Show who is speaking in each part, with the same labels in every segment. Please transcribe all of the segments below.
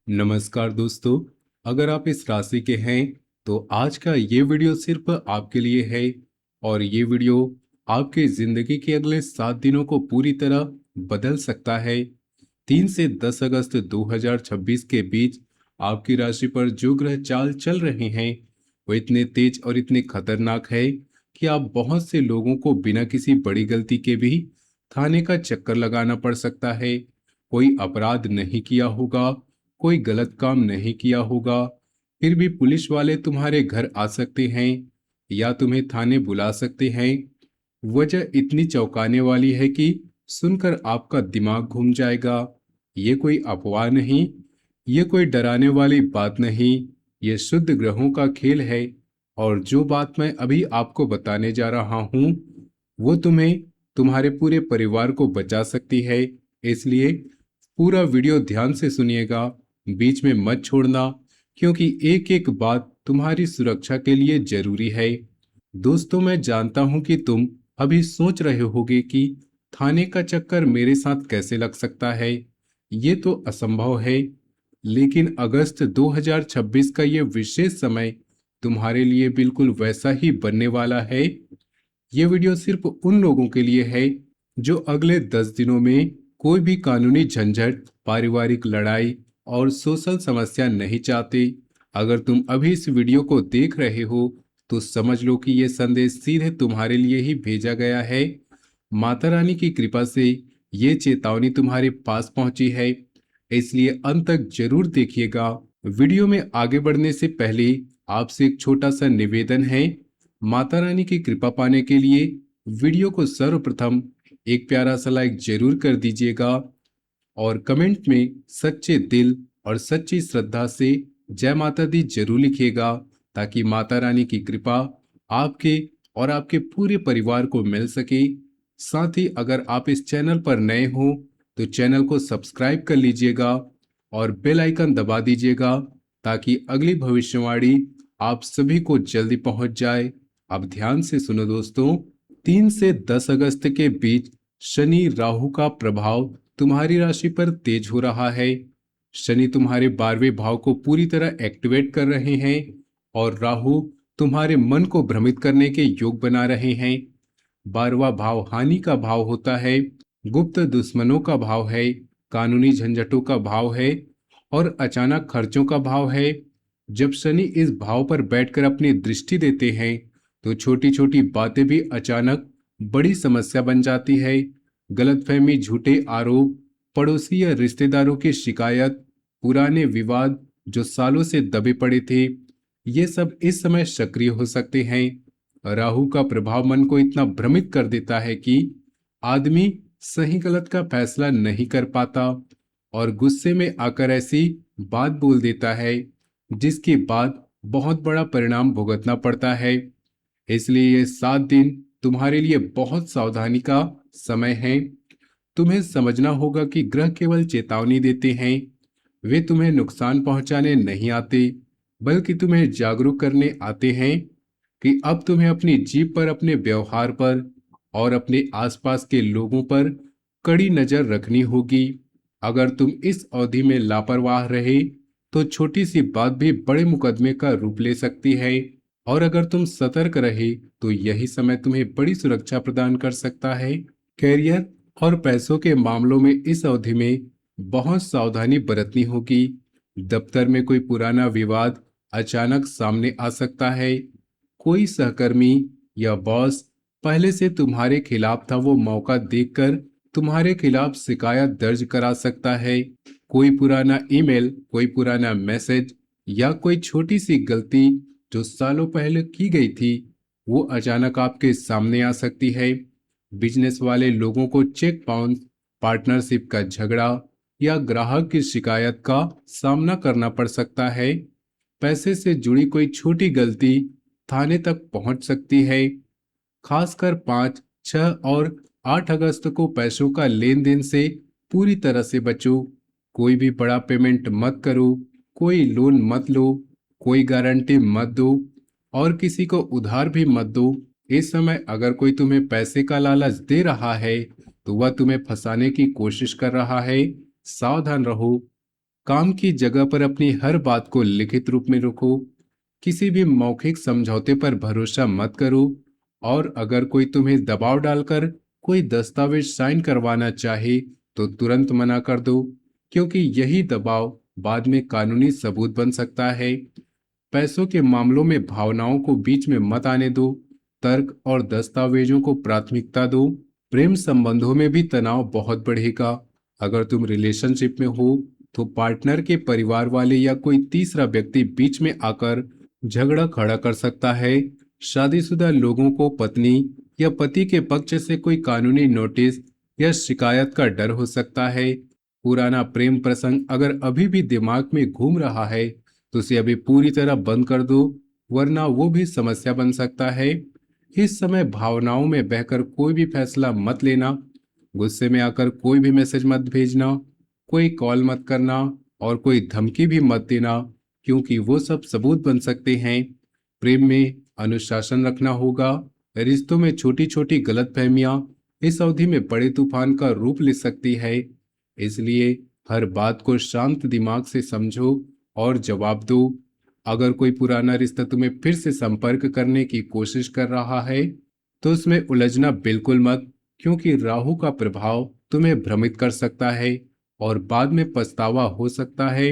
Speaker 1: नमस्कार दोस्तों। अगर आप इस राशि के हैं तो आज का ये वीडियो सिर्फ आपके लिए है और ये वीडियो आपके जिंदगी के अगले 7 दिनों को पूरी तरह बदल सकता है। 3 से 10 अगस्त 2026 के बीच आपकी राशि पर जो ग्रह चाल चल रहे हैं वो इतने तेज और इतने खतरनाक है कि आप बहुत से लोगों को बिना किसी बड़ी गलती के भी थाने का चक्कर लगाना पड़ सकता है। कोई अपराध नहीं किया होगा, कोई गलत काम नहीं किया होगा, फिर भी पुलिस वाले तुम्हारे घर आ सकते हैं या तुम्हें थाने बुला सकते हैं। वजह इतनी चौंकाने वाली है कि सुनकर आपका दिमाग घूम जाएगा। ये कोई अफवाह नहीं, ये कोई डराने वाली बात नहीं, ये शुद्ध ग्रहों का खेल है। और जो बात मैं अभी आपको बताने जा रहा हूँ वो तुम्हें, तुम्हारे पूरे परिवार को बचा सकती है। इसलिए पूरा वीडियो ध्यान से सुनिएगा, बीच में मत छोड़ना, क्योंकि एक एक बात तुम्हारी सुरक्षा के लिए जरूरी है। दोस्तों, मैं जानता हूं कि तुम अभी सोच रहे होगे कि थाने का चक्कर मेरे साथ कैसे लग सकता है, ये तो असंभव है। लेकिन अगस्त 2026 का ये विशेष समय तुम्हारे लिए बिल्कुल वैसा ही बनने वाला है। ये वीडियो सिर्फ उन लोगों के लिए है जो अगले 10 दिनों में कोई भी कानूनी झंझट, पारिवारिक लड़ाई और सोशल समस्या नहीं चाहते। अगर तुम अभी इस वीडियो को देख रहे हो तो समझ लो कि ये संदेश सीधे तुम्हारे लिए ही भेजा गया है। माता रानी की कृपा से ये चेतावनी तुम्हारे पास पहुंची है, इसलिए अंत तक जरूर देखिएगा। वीडियो में आगे बढ़ने से पहले आपसे एक छोटा सा निवेदन है। माता रानी की कृपा पाने के लिए वीडियो को सर्वप्रथम एक प्यारा सा लाइक जरूर कर दीजिएगा और कमेंट में सच्चे दिल और सच्ची श्रद्धा से जय माता दी जरूर लिखिएगा, ताकि माता रानी की कृपा आपके और आपके पूरे परिवार को मिल सके। साथ ही अगर आप इस चैनल पर नए हो तो चैनल को सब्सक्राइब कर लीजिएगा और बेल आइकन दबा दीजिएगा, ताकि अगली भविष्यवाणी आप सभी को जल्दी पहुंच जाए। अब ध्यान से सुनो दोस्तों। 3 से 10 अगस्त के बीच शनि राहु का प्रभाव तुम्हारी राशि पर तेज हो रहा है। शनि तुम्हारे 12वें भाव को पूरी तरह एक्टिवेट कर रहे हैं और राहु तुम्हारे मन को भ्रमित करने के योग बना रहे हैं। 12वां भाव हानि का भाव होता है, गुप्त दुश्मनों का भाव है, कानूनी झंझटों का भाव है और अचानक खर्चों का भाव है। जब शनि इस भाव पर बैठकर अपनी दृष्टि देते हैं तो छोटी छोटी बातें भी अचानक बड़ी समस्या बन जाती है। गलतफहमी, झूठे आरोप, पड़ोसी या रिश्तेदारों की शिकायत, पुराने विवाद जो सालों से दबे पड़े थे, ये सब इस समय सक्रिय हो सकते हैं। राहु का प्रभाव मन को इतना भ्रमित कर देता है कि आदमी सही गलत का फैसला नहीं कर पाता और गुस्से में आकर ऐसी बात बोल देता है जिसके बाद बहुत बड़ा परिणाम भुगतना पड़ता है। इसलिए ये 7 दिन तुम्हारे लिए बहुत सावधानी का समय है। तुम्हें समझना होगा कि ग्रह केवल चेतावनी देते हैं, वे तुम्हें नुकसान पहुंचाने नहीं आते, बल्कि तुम्हें जागरूक करने आते हैं कि अब तुम्हें अपनी जीभ पर, अपने व्यवहार पर और अपने आसपास के लोगों पर कड़ी नजर रखनी होगी। अगर तुम इस अवधि में लापरवाह रहे तो छोटी सी बात भी बड़े मुकदमे का रूप ले सकती है, और अगर तुम सतर्क रहे तो यही समय तुम्हें बड़ी सुरक्षा प्रदान कर सकता है। कैरियर और पैसों के मामलों में इस अवधि में बहुत सावधानी बरतनी होगी। दफ्तर में कोई पुराना विवाद अचानक सामने आ सकता है। कोई सहकर्मी या बॉस पहले से तुम्हारे खिलाफ था, वो मौका देखकर तुम्हारे खिलाफ शिकायत दर्ज करा सकता है। कोई पुराना ईमेल, कोई पुराना मैसेज या कोई छोटी सी गलती जो सालों पहले की गई थी, वो अचानक आपके सामने आ सकती है। बिजनेस वाले लोगों को चेक बाउंस, पार्टनरशिप का झगड़ा या ग्राहक की शिकायत का सामना करना पड़ सकता है। पैसे से जुड़ी कोई छोटी गलती थाने तक पहुंच सकती है। खासकर 5, 6 और 8 अगस्त को पैसों का लेन देन से पूरी तरह से बचो। कोई भी बड़ा पेमेंट मत करो, कोई लोन मत लो, कोई गारंटी मत दो और किसी को उधार भी मत दो। इस समय अगर कोई तुम्हें पैसे का लालच दे रहा है तो वह तुम्हें फंसाने की कोशिश कर रहा है। सावधान रहो। काम की जगह पर अपनी हर बात को लिखित रूप में रखो। किसी भी मौखिक समझौते पर भरोसा मत करो। और अगर कोई तुम्हें दबाव डालकर कोई दस्तावेज साइन करवाना चाहे तो तुरंत मना कर दो, क्योंकि यही दबाव बाद में कानूनी सबूत बन सकता है। पैसों के मामलों में भावनाओं को बीच में मत आने दो। तर्क और दस्तावेजों को प्राथमिकता दो। प्रेम संबंधों में भी तनाव बहुत बढ़ेगा। अगर तुम रिलेशनशिप में हो तो पार्टनर के परिवार वाले या कोई तीसरा व्यक्ति बीच में आकर झगड़ा खड़ा कर सकता है। शादीशुदा लोगों को पत्नी या पति के पक्ष से कोई कानूनी नोटिस या शिकायत का डर हो सकता है। पुराना प्रेम प्रसंग अगर अभी भी दिमाग में घूम रहा है तो उसे अभी पूरी तरह बंद कर दो, वरना वो भी समस्या बन सकता है। इस समय भावनाओं में बहकर कोई भी फैसला मत लेना। गुस्से में आकर कोई भी मैसेज मत भेजना, कोई कॉल मत करना और कोई धमकी भी मत देना, क्योंकि वो सब सबूत बन सकते हैं। प्रेम में अनुशासन रखना होगा। रिश्तों में छोटी छोटी गलतफहमियां इस अवधि में बड़े तूफान का रूप ले सकती है। इसलिए हर बात को शांत दिमाग से समझो और जवाब दो। अगर कोई पुराना रिश्ता तुम्हें फिर से संपर्क करने की कोशिश कर रहा है तो उसमें उलझना बिल्कुल मत, क्योंकि राहु का प्रभाव तुम्हें भ्रमित कर सकता है और बाद में पछतावा हो सकता है।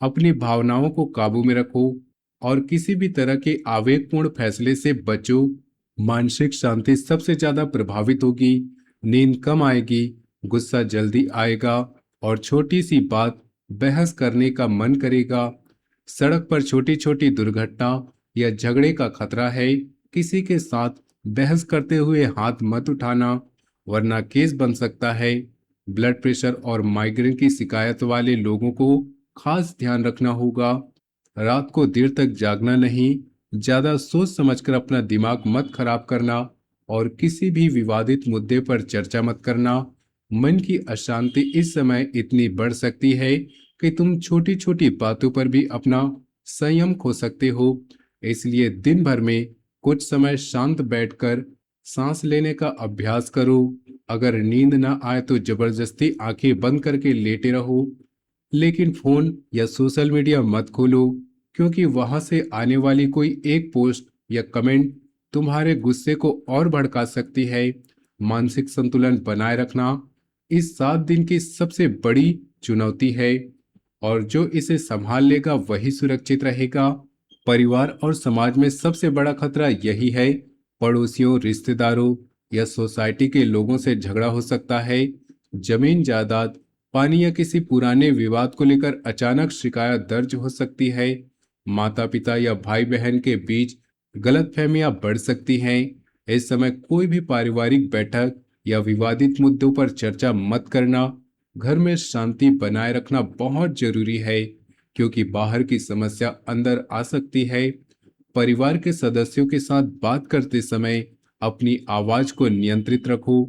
Speaker 1: अपनी भावनाओं को काबू में रखो और किसी भी तरह के आवेगपूर्ण फैसले से बचो। मानसिक शांति सबसे ज्यादा प्रभावित होगी। नींद कम आएगी, गुस्सा जल्दी आएगा और छोटी सी बात बहस करने का मन करेगा। सड़क पर छोटी छोटी दुर्घटना या झगड़े का खतरा है। किसी के साथ बहस करते हुए हाथ मत उठाना, वरना केस बन सकता है। ब्लड प्रेशर और माइग्रेन की शिकायत वाले लोगों को खास ध्यान रखना होगा। रात को देर तक जागना नहीं, ज्यादा सोच समझकर अपना दिमाग मत खराब करना और किसी भी विवादित मुद्दे पर चर्चा मत करना। मन की अशांति इस समय इतनी बढ़ सकती है कि तुम छोटी छोटी बातों पर भी अपना संयम खो सकते हो। इसलिए दिन भर में कुछ समय शांत बैठकर सांस लेने का अभ्यास करो। अगर नींद ना आए तो जबरदस्ती आंखें बंद करके लेटे रहो, लेकिन फोन या सोशल मीडिया मत खोलो, क्योंकि वहां से आने वाली कोई एक पोस्ट या कमेंट तुम्हारे गुस्से को और भड़का सकती है। मानसिक संतुलन बनाए रखना इस 7 दिन की सबसे बड़ी चुनौती है और जो इसे संभाल लेगा वही सुरक्षित रहेगा। परिवार और समाज में सबसे बड़ा खतरा यही है। पड़ोसियों, रिश्तेदारों या सोसाइटी के लोगों से झगड़ा हो सकता है। जमीन जायदाद, पानी या किसी पुराने विवाद को लेकर अचानक शिकायत दर्ज हो सकती है। माता पिता या भाई बहन के बीच गलतफहमियां बढ़ सकती हैं। इस समय कोई भी पारिवारिक बैठक या विवादित मुद्दों पर चर्चा मत करना। घर में शांति बनाए रखना बहुत जरूरी है, क्योंकि बाहर की समस्या अंदर आ सकती है। परिवार के सदस्यों के साथ बात करते समय अपनी आवाज को नियंत्रित रखो।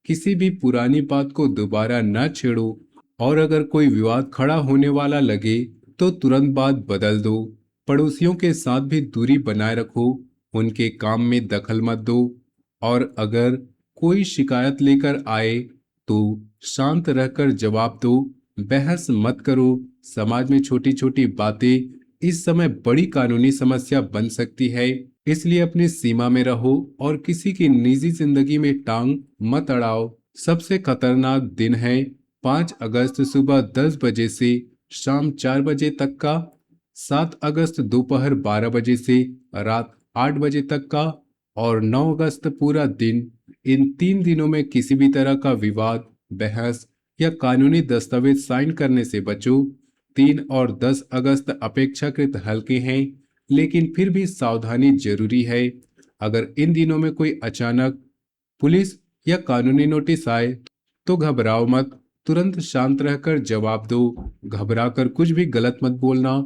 Speaker 1: किसी भी पुरानी बात को दोबारा न छेड़ो और अगर कोई विवाद खड़ा होने वाला लगे तो तुरंत बात बदल दो। पड़ोसियों के साथ भी दूरी बनाए रखो, उनके काम में दखल मत दो और अगर कोई शिकायत लेकर आए तो शांत रहकर जवाब दो, बहस मत करो। समाज में छोटी छोटी बातें इस समय बड़ी कानूनी समस्या बन सकती है। इसलिए अपनी सीमा में रहो और किसी की निजी जिंदगी में टांग मत अड़ाओ। सबसे खतरनाक दिन है 5 अगस्त सुबह 10 बजे से शाम 4 बजे तक का, 7 अगस्त दोपहर 12 बजे से रात 8 बजे तक का और 9 अगस्त पूरा दिन। इन 3 दिनों में किसी भी तरह का विवाद, बहस या कानूनी दस्तावेज साइन करने से बचो। 3 और 10 अगस्त अपेक्षाकृत हल्के हैं, लेकिन फिर भी सावधानी जरूरी है। अगर इन दिनों में कोई अचानक पुलिस या कानूनी नोटिस आए तो घबराओ मत, तुरंत शांत रहकर जवाब दो। घबराकर कुछ भी गलत मत बोलना।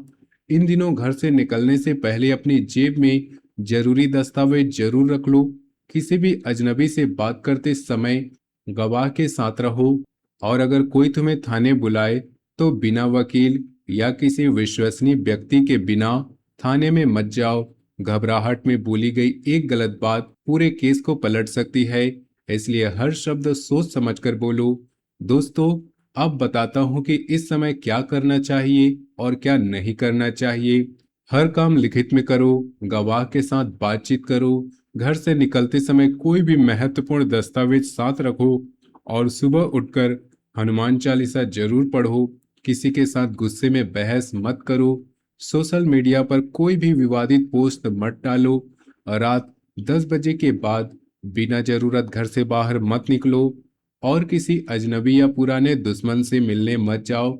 Speaker 1: इन दिनों घर से निकलने से पहले अपनी जेब में जरूरी दस्तावेज जरूर रख लो। किसी भी अजनबी से बात करते समय गवाह के साथ रहो और अगर कोई तुम्हें थाने बुलाए तो बिना वकील या किसी विश्वसनीय व्यक्ति के बिना थाने में मत जाओ। घबराहट में बोली गई एक गलत बात पूरे केस को पलट सकती है, इसलिए हर शब्द सोच समझकर बोलो। दोस्तों, अब बताता हूँ कि इस समय क्या करना चाहिए और क्या नहीं करना चाहिए। हर काम लिखित में करो, गवाह के साथ बातचीत करो, घर से निकलते समय कोई भी महत्वपूर्ण दस्तावेज साथ रखो और सुबह उठकर हनुमान चालीसा जरूर पढ़ो। किसी के साथ गुस्से में बहस मत करो। सोशल मीडिया पर कोई भी विवादित पोस्ट मत डालो। रात 10 बजे के बाद बिना जरूरत घर से बाहर मत निकलो और किसी अजनबी या पुराने दुश्मन से मिलने मत जाओ।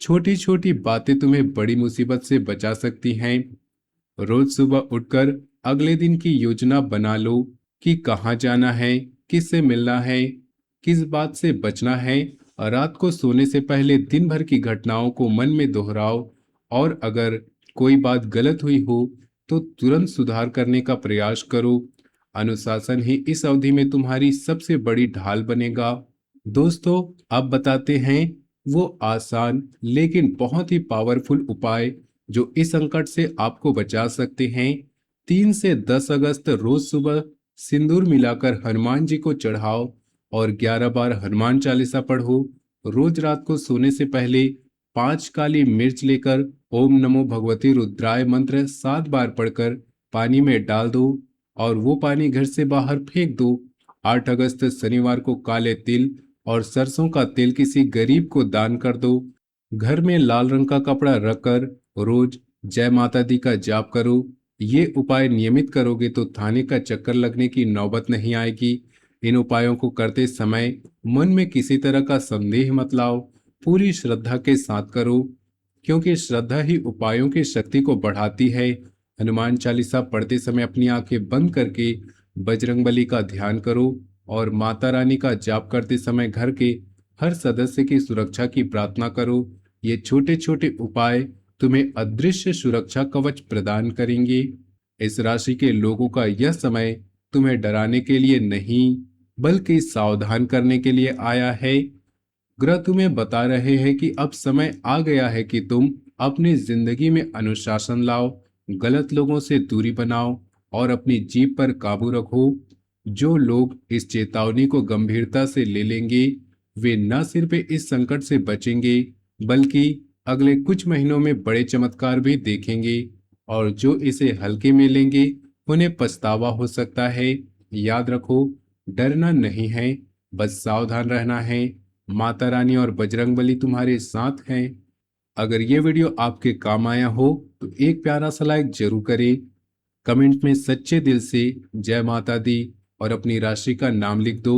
Speaker 1: छोटी छोटी बातें तुम्हें बड़ी मुसीबत से बचा सकती हैं। रोज सुबह उठकर अगले दिन की योजना बना लो कि कहाँ जाना है, किससे मिलना है, किस बात से बचना है। और रात को सोने से पहले दिन भर की घटनाओं को मन में दोहराओ और अगर कोई बात गलत हुई हो तो तुरंत सुधार करने का प्रयास करो। अनुशासन ही इस अवधि में तुम्हारी सबसे बड़ी ढाल बनेगा। दोस्तों, अब बताते हैं वो आसान लेकिन बहुत ही पावरफुल उपाय जो इस संकट से आपको बचा सकते हैं। 3 से 10 अगस्त रोज सुबह सिंदूर मिलाकर हनुमान जी को चढ़ाओ और 11 बार हनुमान चालीसा पढ़ो। रोज रात को सोने से पहले 5 काली मिर्च लेकर ओम नमो भगवती रुद्राय मंत्र 7 बार पढ़कर पानी में डाल दो और वो पानी घर से बाहर फेंक दो। 8 अगस्त शनिवार को काले तिल और सरसों का तेल किसी गरीब को दान कर दो। घर में लाल रंग का कपड़ा रखकर रोज जय माता दी का जाप करो। ये उपाय नियमित करोगे तो थाने का चक्कर लगने की नौबत नहीं आएगी। इन उपायों को करते समय मन में किसी तरह का संदेह मत लाओ, पूरी श्रद्धा के साथ करो, क्योंकि श्रद्धा ही उपायों की शक्ति को बढ़ाती है। हनुमान चालीसा पढ़ते समय अपनी आंखें बंद करके बजरंगबली का ध्यान करो और माता रानी का जाप करते समय घर के हर सदस्य की सुरक्षा की प्रार्थना करो। ये छोटे छोटे उपाय तुम्हें अदृश्य सुरक्षा कवच प्रदान करेंगे। इस राशि के लोगों का यह समय तुम्हें डराने के लिए नहीं बल्कि सावधान करने के लिए आया है। ग्रह तुम्हें बता रहे हैं कि अब समय आ गया है कि तुम अपनी जिंदगी में अनुशासन लाओ, गलत लोगों से दूरी बनाओ और अपनी जीभ पर काबू रखो। जो लोग इस चेतावनी को गंभीरता से ले लेंगे वे न सिर्फ इस संकट से बचेंगे बल्कि अगले कुछ महीनों में बड़े चमत्कार भी देखेंगे। और जो इसे हल्के में लेंगे उन्हें पछतावा हो सकता है। याद रखो, डरना नहीं है, बस सावधान रहना है। माता रानी और बजरंगबली तुम्हारे साथ हैं। अगर ये वीडियो आपके काम आया हो तो एक प्यारा सा लाइक जरूर करें। कमेंट में सच्चे दिल से जय माता दी और अपनी राशि का नाम लिख दो।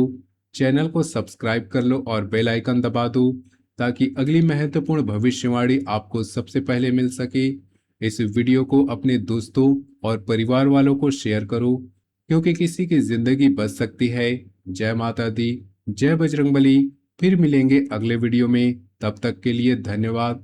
Speaker 1: चैनल को सब्सक्राइब कर लो और बेल आइकन दबा दो ताकि अगली महत्वपूर्ण भविष्यवाणी आपको सबसे पहले मिल सके। इस वीडियो को अपने दोस्तों और परिवार वालों को शेयर करो क्योंकि किसी की जिंदगी बच सकती है। जय माता दी, जय बजरंगबली। फिर मिलेंगे अगले वीडियो में, तब तक के लिए धन्यवाद।